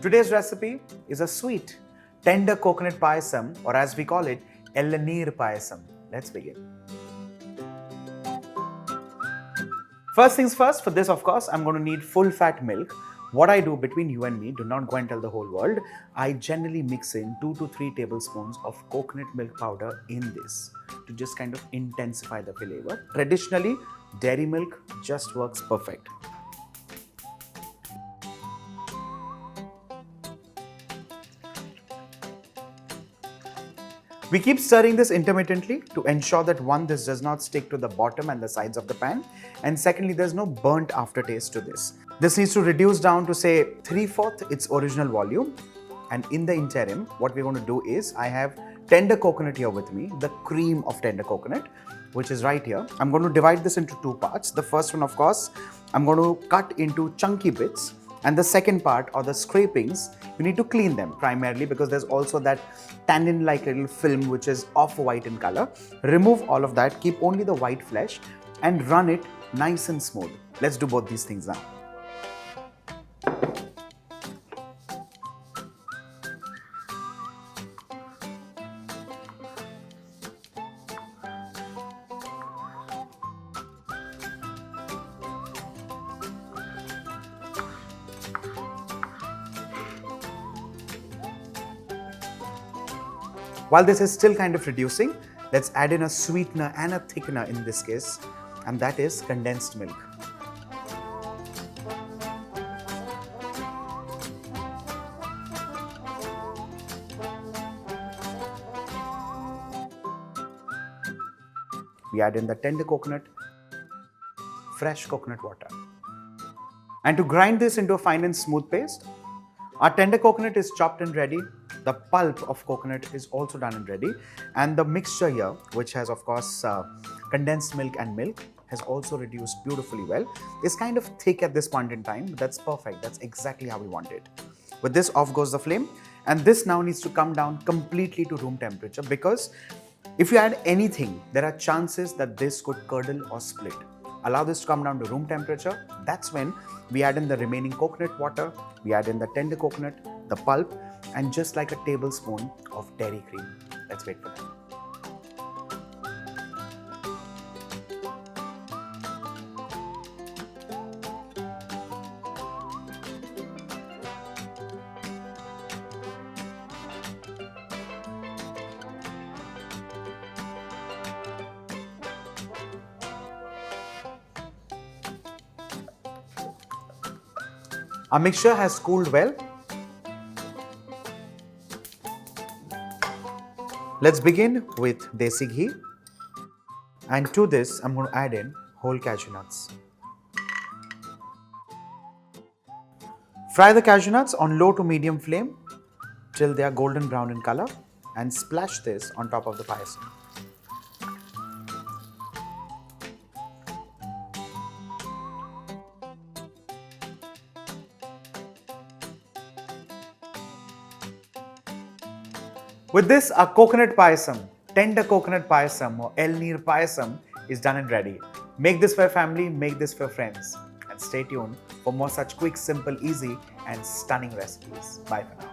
Today's recipe is a sweet, tender coconut payasam, or as we call it, Elaneer Payasam. Let's begin. First things first, for this of course, I'm going to need full fat milk. What I do between you and me, do not go and tell the whole world, I generally mix in 2 to 3 tablespoons of coconut milk powder in this to just kind of intensify the flavor. Traditionally, dairy milk just works perfect. We keep stirring this intermittently to ensure that one, this does not stick to the bottom and the sides of the pan, and secondly, there's no burnt aftertaste to this. This needs to reduce down to say 3/4 its original volume. And in the interim, what we're going to do is, I have tender coconut here with me, the cream of tender coconut, which is right here. I'm going to divide this into 2 parts. The first one, of course, I'm going to cut into chunky bits. And the second part, or the scrapings, you need to clean them primarily because there's also that tannin-like little film which is off-white in color. Remove all of that, keep only the white flesh and run it nice and smooth. Let's do both these things now. While this is still kind of reducing, let's add in a sweetener and a thickener in this case, and that is condensed milk. We add in the tender coconut, fresh coconut water. And to grind this into a fine and smooth paste, our tender coconut is chopped and ready. The pulp of coconut is also done and ready. And the mixture here, which has of course condensed milk and milk, has also reduced beautifully well. It's kind of thick at this point in time, but that's perfect. That's exactly how we want it. With this, off goes the flame. And this now needs to come down completely to room temperature, because if you add anything, there are chances that this could curdle or split. Allow this to come down to room temperature. That's when we add in the remaining coconut water, we add in the tender coconut, the pulp, and just like a tablespoon of dairy cream. Let's wait for that. Our mixture has cooled well. Let's begin with desi ghee, and to this I'm going to add in whole cashew nuts. Fry the cashew nuts on low to medium flame till they are golden brown in color, and splash this on top of the payasam. With this, our coconut payasam, tender coconut payasam or Elaneer Payasam is done and ready. Make this for your family, make this for your friends. And stay tuned for more such quick, simple, easy and stunning recipes. Bye for now.